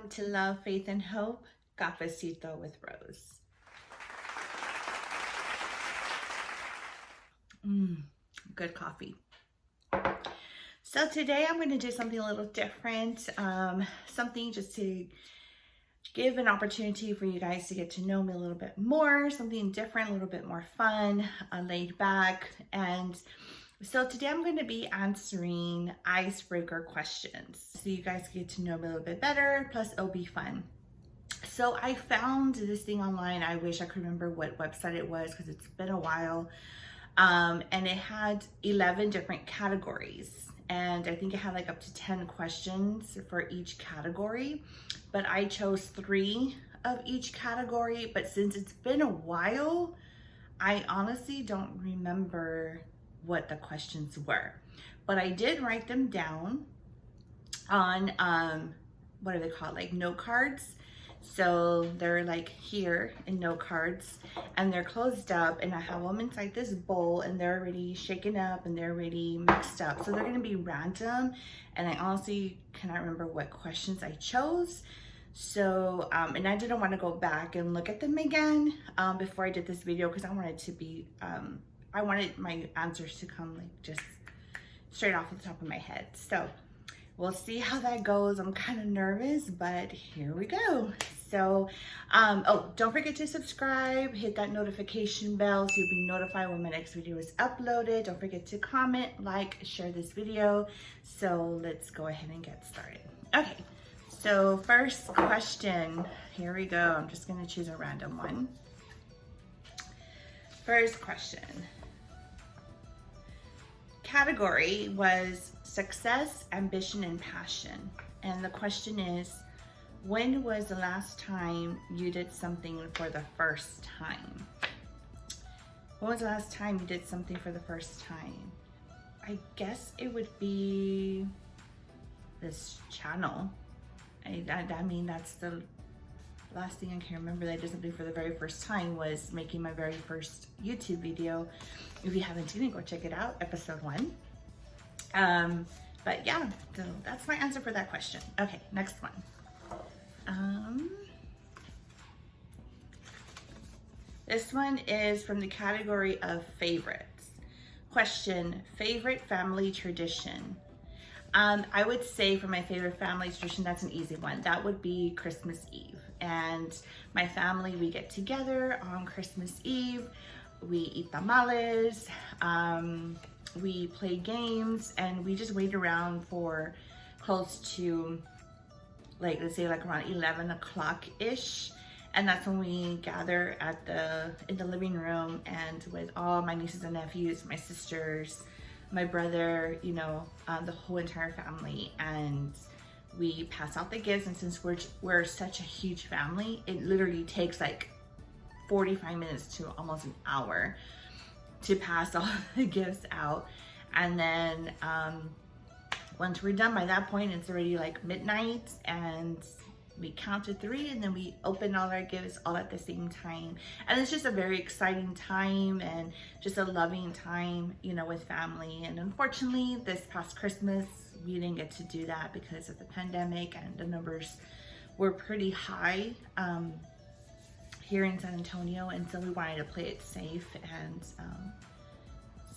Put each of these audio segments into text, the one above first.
To Love, Faith, and Hope, Cafecito with Rose. Good coffee. So today I'm going to do something a little different, something just to give an opportunity for you guys to get to know me a little bit more, something different, a little bit more fun, laid back. And so today I'm going to be answering icebreaker questions so you guys get to know me a little bit better, plus it'll be fun. So I found this thing online. I wish I could remember what website it was because it's been a while. And it had 11 different categories. And I think it had like up to 10 questions for each category. But I chose 3 of each category. But since it's been a while, I honestly don't remember what the questions were. But I did write them down on, what are they called? Like note cards. So they're like here in note cards and they're closed up, and I have them inside this bowl and they're already shaken up and they're already mixed up. So they're gonna be random, and I honestly cannot remember what questions I chose. So, and I didn't want to go back and look at them again before I did this video because I wanted to be, I wanted my answers to come like just straight off the top of my head. So we'll see how that goes. I'm kind of nervous, but here we go. So, oh, don't forget to subscribe, hit that notification bell so you'll be notified when my next video is uploaded. Don't forget to comment, like, share this video. So let's go ahead and get started. Okay, so first question, here we go. I'm just gonna choose a random one. First question. Category was success, ambition, and passion. And the question is, when was the last time you did something for the first time? When was the last time you did something for the first time? I guess it would be this channel. I mean, that's the last thing I can remember that I did something for the very first time was making my very first YouTube video. If you haven't seen it, go check it out, episode 1. But yeah, so that's my answer for that question. Okay, next one. This one is from the category of favorites. Question, favorite family tradition. I would say for my favorite family tradition, that's an easy one. That would be Christmas Eve. And my family, we get together on Christmas Eve. We eat tamales, we play games, and we just wait around for close to, like, let's say like around 11 o'clock-ish. And that's when we gather in the living room and with all my nieces and nephews, my sisters, my brother, you know, the whole entire family, and we pass out the gifts. And since we're such a huge family, it literally takes like 45 minutes to almost an hour to pass all the gifts out. And then once we're done, by that point it's already like midnight, and we count to 3 and then we open all our gifts all at the same time. And it's just a very exciting time and just a loving time, you know, with family. And unfortunately this past Christmas we didn't get to do that because of the pandemic, and the numbers were pretty high here in San Antonio, and so we wanted to play it safe. And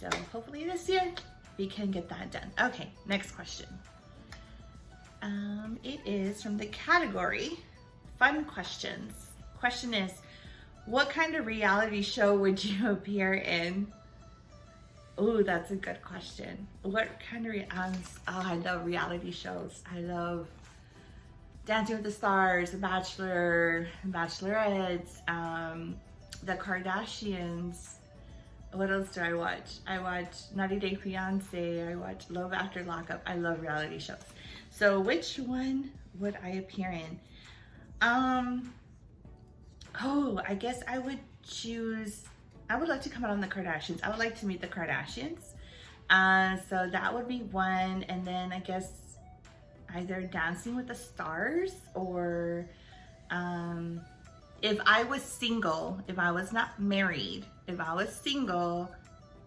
so hopefully this year we can get that done. Okay, next question. It is from the category fun questions. Question is, what kind of reality show would you appear in? Oh, that's a good question. What kind of I love reality shows. I love Dancing with the Stars, The Bachelor, Bachelorettes, The Kardashians. What else do I watch? I watch 90 Day Fiance. I watch Love After Lockup. I love reality shows. So which one would I appear in? Oh, I guess I would choose, I would like to come out on the Kardashians. I would like to meet the Kardashians. So that would be one. And then I guess either Dancing with the Stars, or if I was single, if I was not married, if I was single,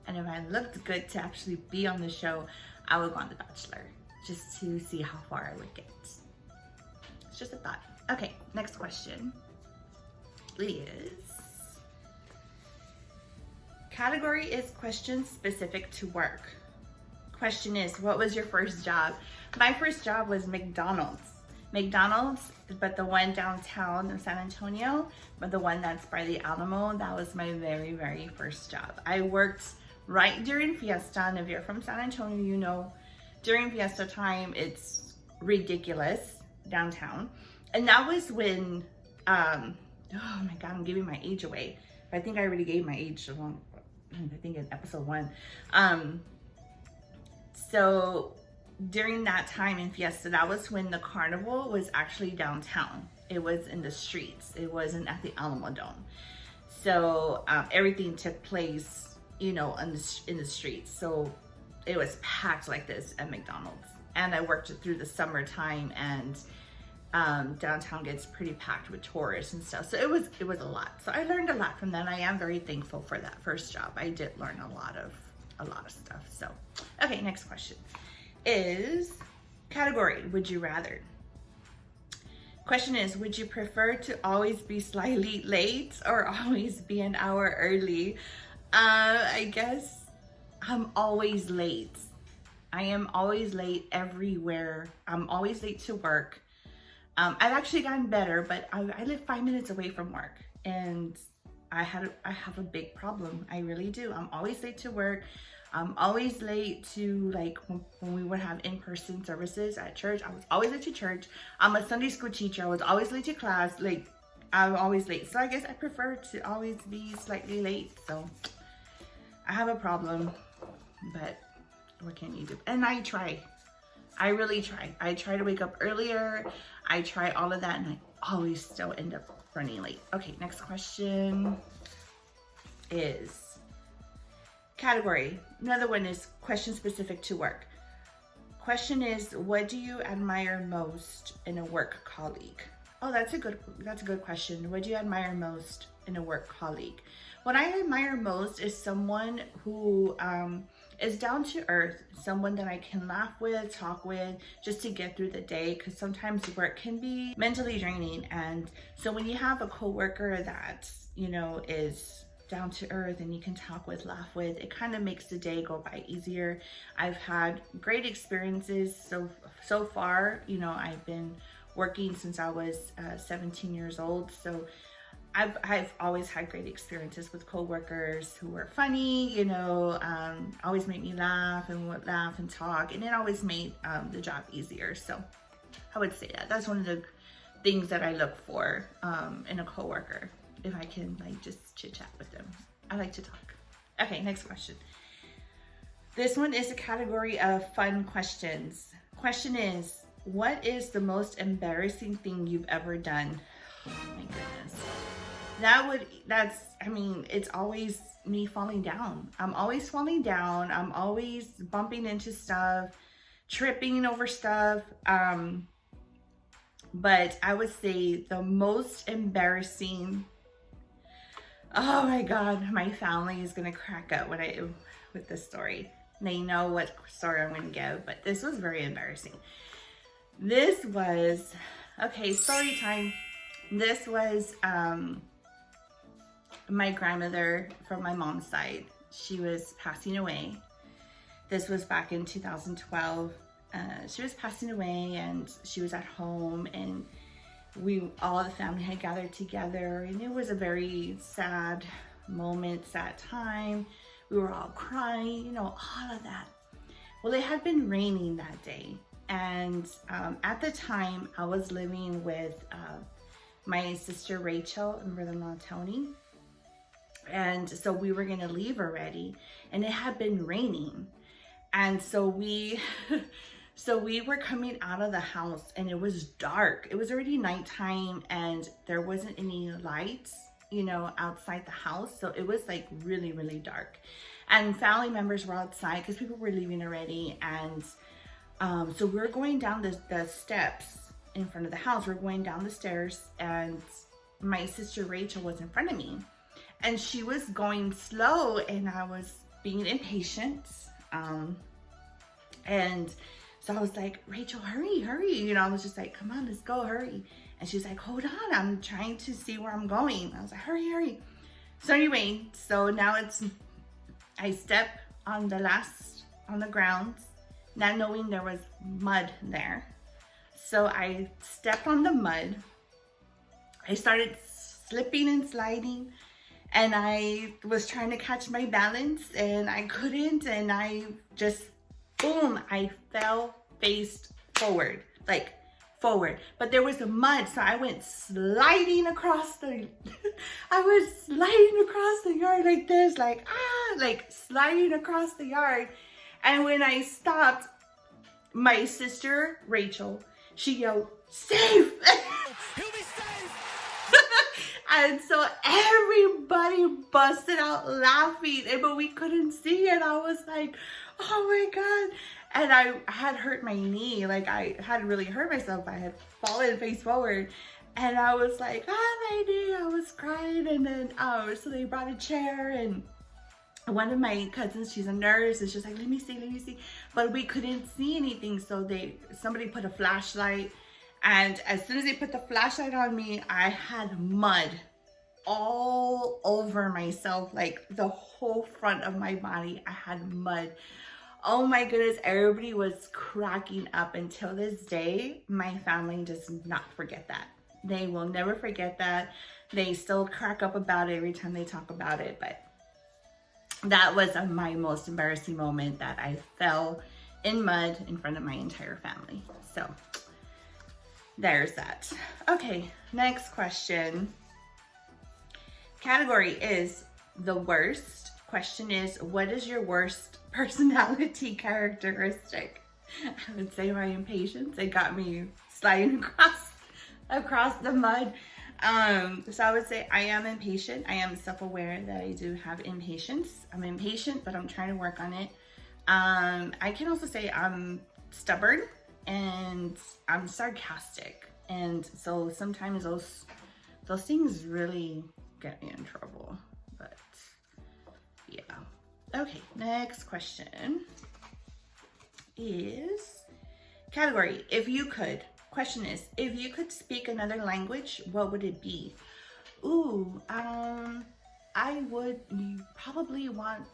and if I looked good to actually be on the show, I would go on The Bachelor, just to see how far I would get. It's just a thought. Okay, next question is, category is question specific to work. Question is, what was your first job? My first job was McDonald's, but the one downtown in San Antonio, but the one that's by the Alamo. That was my very, very first job. I worked right during Fiesta, and if you're from San Antonio, you know, during Fiesta time, it's ridiculous downtown. And that was when, oh my God, I'm giving my age away. I think I already gave my age along, I think in episode 1. So during that time in Fiesta, that was when the carnival was actually downtown. It was in the streets. It wasn't at the Alamo Dome. So everything took place, you know, in the streets. So it was packed like this at McDonald's. And I worked through the summertime, and downtown gets pretty packed with tourists and stuff. So it was a lot. So I learned a lot from that. I am very thankful for that first job. I did learn a lot of stuff. So, okay, next question is category, would you rather? Question is, would you prefer to always be slightly late or always be an hour early? I guess I'm always late. I am always late everywhere. I'm always late to work. I've actually gotten better, but I live 5 minutes away from work, and I have a big problem. I really do. I'm always late to work. I'm always late to, like, when we would have in-person services at church. I was always late to church. I'm a Sunday school teacher. I was always late to class. Like, I'm always late. So I guess I prefer to always be slightly late. So I have a problem, but what can you do? And I try. I really try. I try to wake up earlier. I try all of that, and I always still end up running late. Okay, next question is category. Another one is question specific to work. Question is, what do you admire most in a work colleague? Oh, that's a good question. What do you admire most in a work colleague? What I admire most is someone who is down to earth, someone that I can laugh with, talk with, just to get through the day, because sometimes work can be mentally draining. And so when you have a coworker that, you know, is down to earth and you can talk with, laugh with, it kind of makes the day go by easier. I've had great experiences so far. You know, I've been working since I was 17 years old, so I've always had great experiences with coworkers who were funny, you know, always made me laugh and talk, and it always made the job easier. So I would say that's one of the things that I look for in a coworker, if I can, like, just chit chat with them. I like to talk. Okay, next question. This one is a category of fun questions. Question is, what is the most embarrassing thing you've ever done? Oh my goodness. I mean, it's always me falling down. I'm always falling down. I'm always bumping into stuff, tripping over stuff. But I would say the most embarrassing, oh my God, my family is gonna crack up with this story. They know what story I'm gonna give, but this was very embarrassing. This was, okay, story time. This was my grandmother from my mom's side. She was passing away. This was back in 2012. She was passing away, and she was at home, and all the family had gathered together, and it was a very sad moment, sad time. We were all crying, you know, all of that. Well, it had been raining that day, and at the time I was living with my sister Rachel and brother-in-law Tony. And so we were gonna leave already, and it had been raining. And so we were coming out of the house, and it was dark. It was already nighttime, and there wasn't any lights, you know, outside the house. So it was like really, really dark. And family members were outside because people were leaving already. And so we're going down the steps in front of the house. We're going down the stairs, and my sister Rachel was in front of me. And she was going slow, and I was being impatient. And so I was like, Rachel, hurry, hurry. You know, I was just like, come on, let's go, hurry. And she's like, hold on, I'm trying to see where I'm going. I was like, hurry, hurry. So anyway, so now I step on the ground, not knowing there was mud there. So I stepped on the mud. I started slipping and sliding, and I was trying to catch my balance and I couldn't, and I just, boom, I fell face forward, like forward. But there was a mud, so I went sliding across the, I was sliding across the yard like this, like, like sliding across the yard. And when I stopped, my sister, Rachel, she yelled, safe! He'll be safe! And so everybody busted out laughing, but we couldn't see it. I was like, oh my God. And I had hurt my knee. Like, I had really hurt myself. I had fallen face forward. And I was like, my knee. I was crying. And then, so they brought a chair, and one of my cousins, she's a nurse, and she's like, let me see. But we couldn't see anything. So somebody put a flashlight. And as soon as they put the flashlight on me, I had mud all over myself, like the whole front of my body. I had mud. Oh my goodness, everybody was cracking up. Until this day, my family does not forget that. They will never forget that. They still crack up about it every time they talk about it. But that was my most embarrassing moment, that I fell in mud in front of my entire family. So there's that. Okay, next question. Category is the worst. Question is, what is your worst personality characteristic? I would say my impatience. It got me sliding across the mud. So I would say I am impatient. I am self-aware that I do have impatience. I'm impatient, but I'm trying to work on it. I can also say I'm stubborn, and I'm sarcastic, and so sometimes those things really get me in trouble. But yeah. Okay, next question is category, if you could. Question is, if you could speak another language, what would it be? Ooh, I would probably want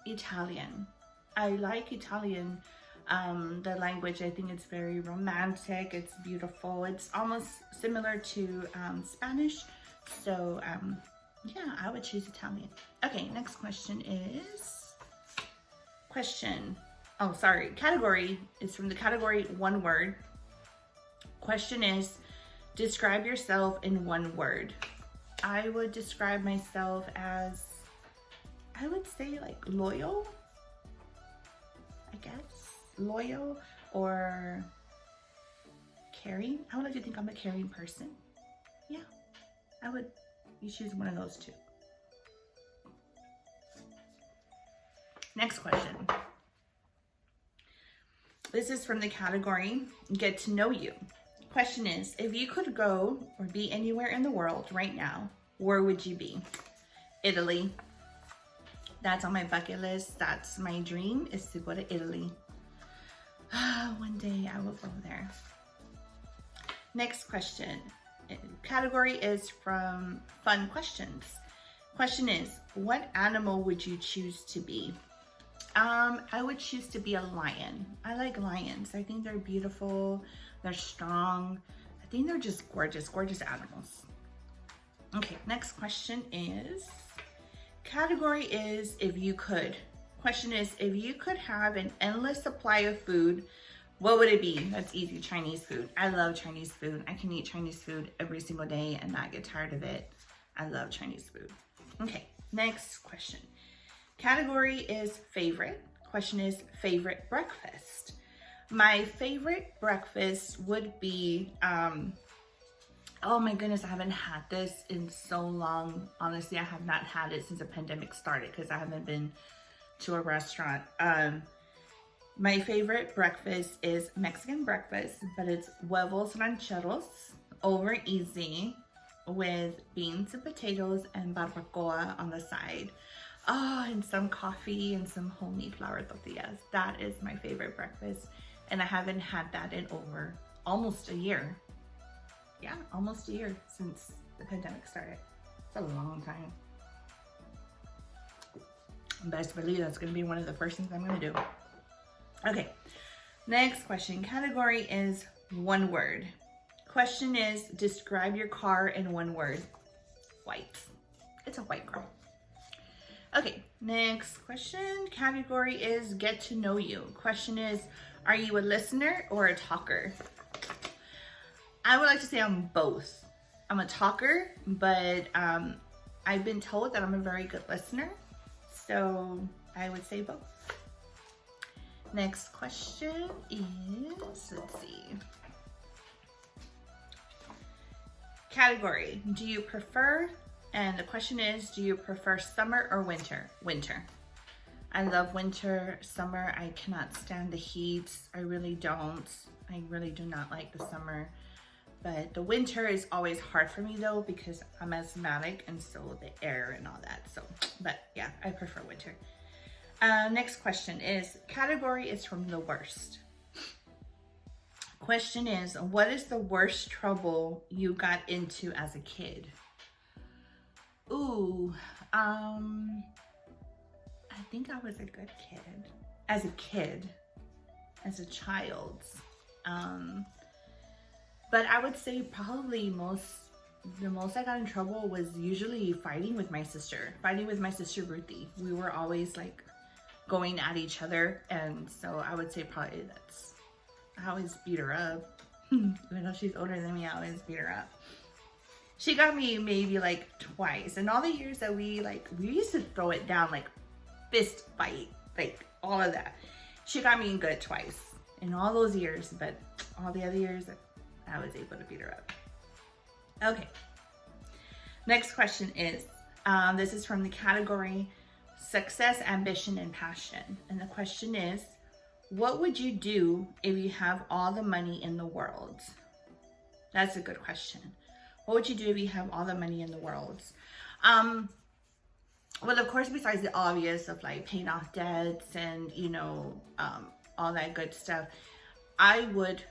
Italian. I like Italian. The language, I think it's very romantic, it's beautiful, it's almost similar to Spanish. So yeah, I would choose Italian. Okay, next question is category is from the category one word. Question is, describe yourself in one word. I would describe myself as, I would say, like, loyal, I guess. Loyal or caring. I would like to think I'm a caring person. Yeah, you choose one of those two. Next question. This is from the category get to know you. Question is, if you could go or be anywhere in the world right now, where would you be? Italy. That's on my bucket list. That's my dream, is to go to Italy. One day I will go there. Next question. Category is from fun questions. Question is, what animal would you choose to be? I would choose to be a lion. I like lions. I think they're beautiful. They're strong. I think they're just gorgeous, gorgeous animals. Okay, next question is, category is if you could. Question is, if you could have an endless supply of food, what would it be? That's easy, Chinese food. I love Chinese food. I can eat Chinese food every single day and not get tired of it. I love Chinese food. Okay, next question. Category is favorite. Question is favorite breakfast. My favorite breakfast would be, oh my goodness, I haven't had this in so long. Honestly, I have not had it since the pandemic started because I haven't been to a restaurant. My favorite breakfast is Mexican breakfast, but it's huevos rancheros, over easy, with beans and potatoes and barbacoa on the side. Oh, and some coffee and some homemade flour tortillas. That is my favorite breakfast. And I haven't had that in over almost a year. yeah, almost a year since the pandemic started. It's a long time. Best believe that's gonna be one of the first things I'm gonna do. Okay, next question. Category is one word. Question is, describe your car in one word. White. It's a white car. Okay, next question. Category is get to know you. Question is, are you a listener or a talker? I would like to say I'm both. I'm a talker, but I've been told that I'm a very good listener. So I would say both. Next question is, let's see. Category, do you prefer, and the question is, do you prefer summer or winter? Winter. I love winter. Summer, I cannot stand the heat. I really don't. I really do not like the summer. But the winter is always hard for me though, because I'm asthmatic and so the air and all that. So, but yeah, I prefer winter. Next question is, category is from the worst. Question is, what is the worst trouble you got into as a kid? Ooh, I think I was a good kid. As a kid, as a child. But I would say probably the most I got in trouble was usually fighting with my sister Ruthie. We were always like going at each other, and so I would say probably I always beat her up. Even though she's older than me, I always beat her up. She got me maybe like twice, and all the years that we used to throw it down, like fist fight, like all of that. She got me good twice in all those years, but all the other years I was able to beat her up. Okay. Next question is, this is from the category Success, Ambition, and Passion. And the question is, what would you do if you have all the money in the world? That's a good question. What would you do if you have all the money in the world? Well, of course, besides the obvious of like paying off debts and, you know, all that good stuff, I would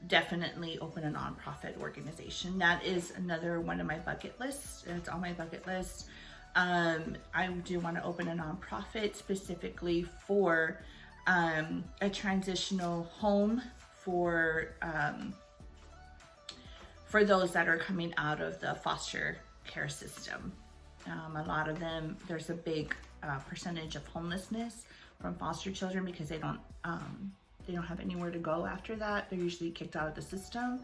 definitely open a nonprofit organization. That is another one of my bucket lists. It's on my bucket list. I do want to open a nonprofit specifically for a transitional home for those that are coming out of the foster care system. A lot of them, there's a big percentage of homelessness from foster children because they don't have anywhere to go after that. They're usually kicked out of the system.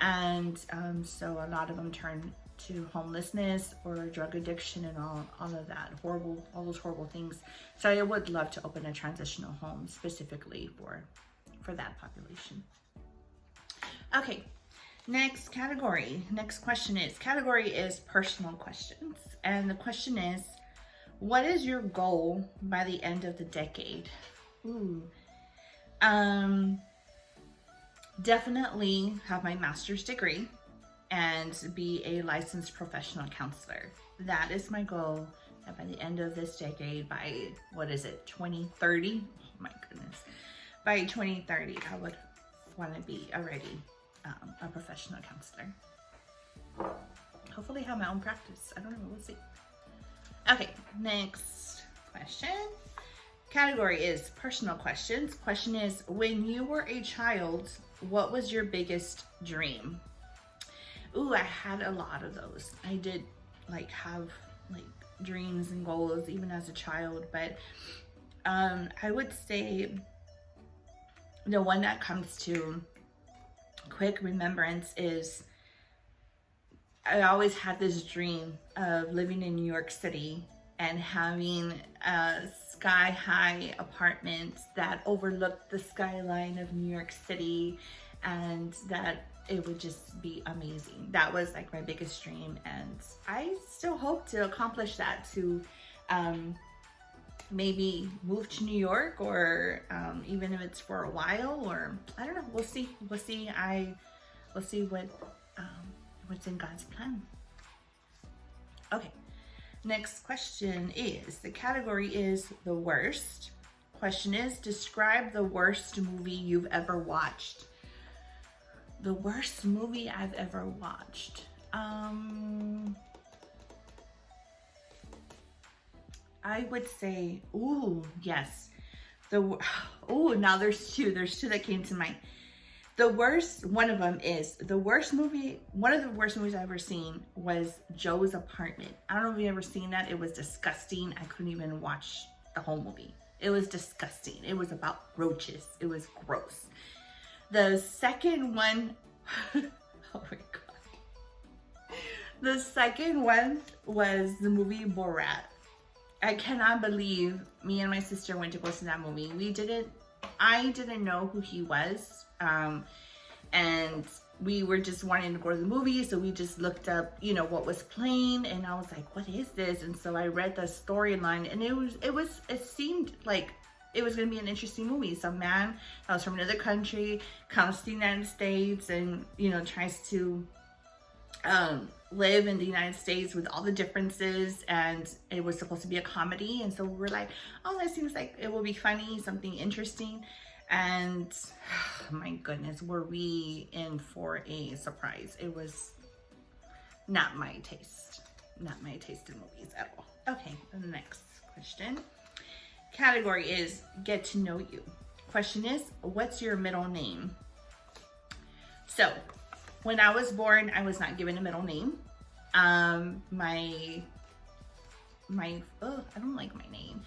And so a lot of them turn to homelessness or drug addiction and all of that all those horrible things. So I would love to open a transitional home specifically for that population. Okay, next category. Next question is, category is personal questions. And the question is, what is your goal by the end of the decade? Ooh. Definitely have my master's degree and be a licensed professional counselor. That is my goal. And by the end of this decade, by 2030? Oh my goodness. By 2030, I would want to be already a professional counselor. Hopefully have my own practice. I don't know, we'll see. Okay, next question. Category is personal questions. Question is, when you were a child, what was your biggest dream? Ooh, I had a lot of those. I did have dreams and goals even as a child, but I would say the one that comes to quick remembrance is I always had this dream of living in New York City and having a sky-high apartment that overlooked the skyline of New York City, and that it would just be amazing. That was like my biggest dream, and I still hope to accomplish that, to maybe move to New York, or even if it's for a while, or I don't know, we'll see. We'll see what's in God's plan. Okay, next question is, the category is the worst. Question is, describe the worst movie you've ever watched. The worst movie I've ever watched. I would say, ooh, yes. Now there's two. There's two that came to mind. The worst, one of them is the worst movie. One of the worst movies I've ever seen was Joe's Apartment. I don't know if you've ever seen that. It was disgusting. I couldn't even watch the whole movie. It was disgusting. It was about roaches. It was gross. The second one, oh my God. The second one was the movie Borat. I cannot believe me and my sister went to go see that movie. I didn't know who he was. And we were just wanting to go to the movie. So we just looked up, what was playing, and I was like, what is this? And so I read the storyline, and it seemed like it was going to be an interesting movie. Some man that was from another country comes to the United States and, tries to, live in the United States with all the differences, and it was supposed to be a comedy. And so we were like, oh, that seems like it will be funny, something interesting. And oh my goodness, were we in for a surprise. It was not my taste in movies at all. Okay, the next question. Category is get to know you. Question is, what's your middle name? So when I was born, I was not given a middle name. I don't like my name.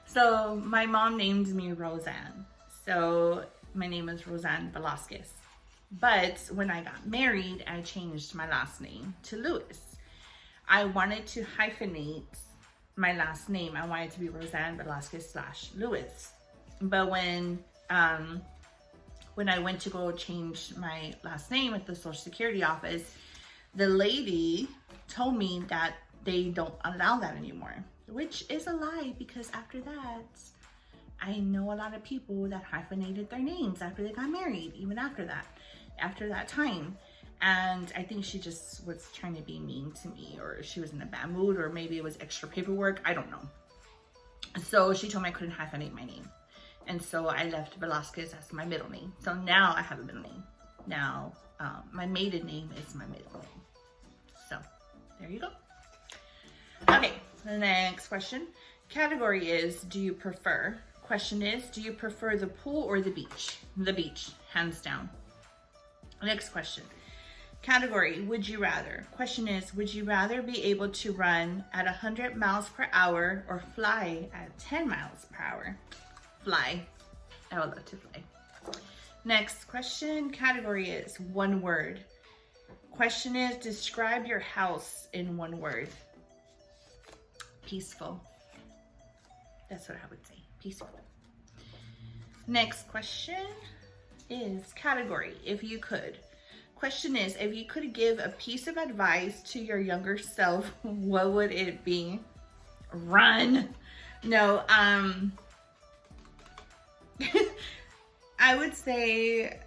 So my mom named me Roseanne. So my name is Roseanne Velasquez. But when I got married, I changed my last name to Lewis. I wanted to hyphenate my last name. I wanted to be Roseanne Velasquez / Lewis. But when I went to go change my last name at the Social Security office, the lady told me that they don't allow that anymore, which is a lie, because after that, I know a lot of people that hyphenated their names after they got married, even after that time. And I think she just was trying to be mean to me, or she was in a bad mood, or maybe it was extra paperwork. I don't know. So she told me I couldn't hyphenate my name. And so I left Velasquez as my middle name. So now I have a middle name. Now my maiden name is my middle name. So there you go. Okay, the next question. Category is, do you prefer? Question is, do you prefer the pool or the beach? The beach, hands down. Next question. Category, would you rather? Question is, would you rather be able to run at 100 miles per hour or fly at 10 miles per hour? Fly. I would love to fly. Next question. Category is one word. Question is, describe your house in one word. Peaceful. That's what I would say. Peaceful. Next question is category, if you could. Question is, if you could give a piece of advice to your younger self, what would it be? Run. No, I would say,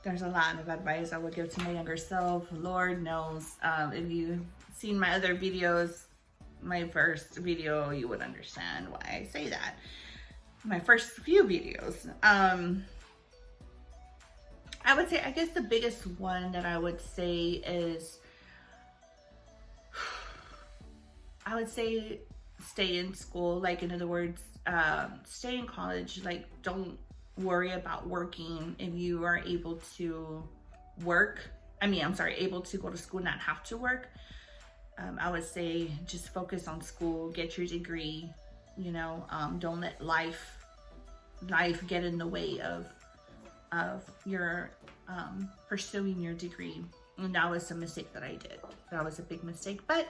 there's a lot of advice I would give to my younger self. Lord knows, if you've seen my other videos, my first video, you would understand why I say that. My first few videos. I would say, I guess the biggest one that I would say is, I would say stay in school. Like, in other words, stay in college. Like, don't worry about working if you are able to work. Able to go to school, not have to work. I would say just focus on school, get your degree, don't let life get in the way of your pursuing your degree. And that was a mistake that I did. That was a big mistake, but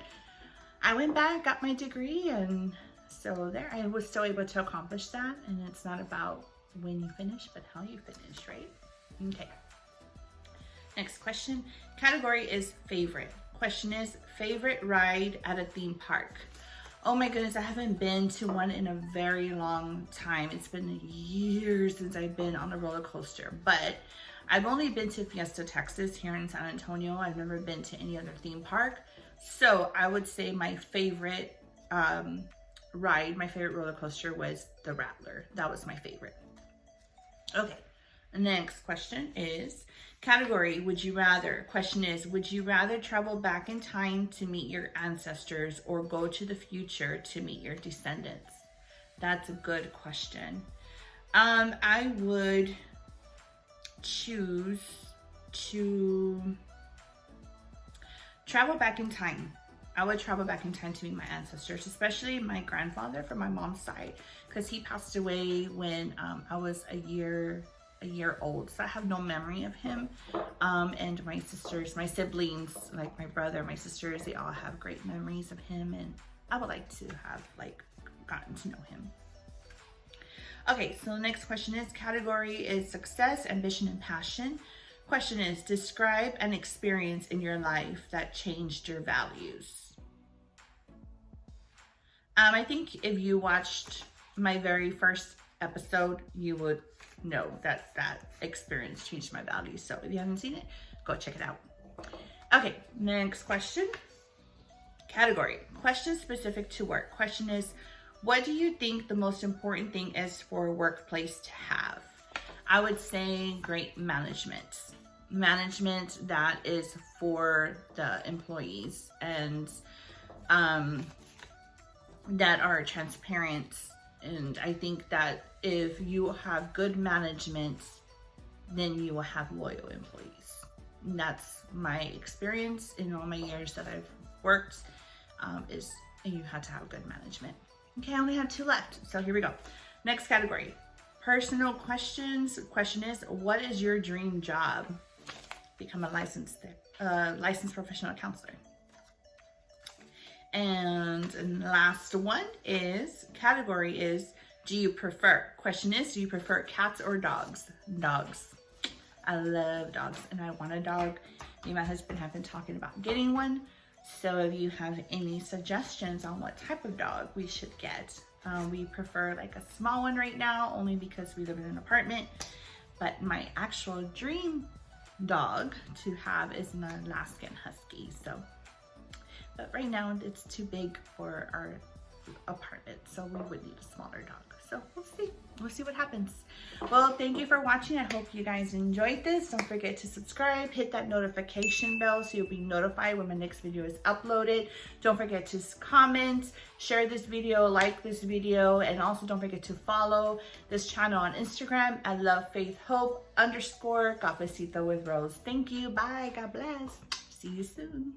I went back, got my degree, and so there I was still able to accomplish that. And it's not about when you finish, but how you finish, right? Okay. Next question. Category is favorite. Question is favorite ride at a theme park. Oh my goodness, I haven't been to one in a very long time. It's been years since I've been on a roller coaster, but I've only been to Fiesta, Texas, here in San Antonio. I've never been to any other theme park. So I would say my favorite ride, my favorite roller coaster was the Rattler. That was my favorite. Okay, the next question is category, would you rather? Question is, would you rather travel back in time to meet your ancestors or go to the future to meet your descendants? That's a good question. I would choose to travel back in time. I would travel back in time to meet my ancestors, especially my grandfather from my mom's side, because he passed away when I was a year old, so I have no memory of him. And my sisters, my siblings, like my brother, my sisters, they all have great memories of him, and I would like to have gotten to know him. Okay, so the next question is category is success, ambition, and passion. Question is, describe an experience in your life that changed your values. I think if you watched my very first episode, you would know that that experience changed my values. So if you haven't seen it, go check it out. Okay, next question. Category, question specific to work. Question is, what do you think the most important thing is for a workplace to have? I would say great management. Management that is for the employees and that are transparent. And I think that if you have good management, then you will have loyal employees. And that's my experience in all my years that I've worked, is you have to have good management. Okay, I only have 2 left, so here we go. Next category, personal questions. Question is, what is your dream job? Become a licensed professional counselor. And last one is, category is, do you prefer? Question is, do you prefer cats or dogs? Dogs. I love dogs and I want a dog. Me and my husband have been talking about getting one. So if you have any suggestions on what type of dog we should get, we prefer like a small one right now, only because we live in an apartment. But my actual dream dog to have is an Alaskan Husky. But right now it's too big for our apartment, so we would need a smaller dog. So we'll see what happens. Well, thank you for watching. I hope you guys enjoyed this. Don't forget to subscribe, hit that notification bell so you'll be notified when my next video is uploaded. Don't forget to comment, share this video, like this video, and also don't forget to follow this channel on Instagram at lovefaithhope_Cafecito with Rose. Thank you. Bye. God bless. See you soon.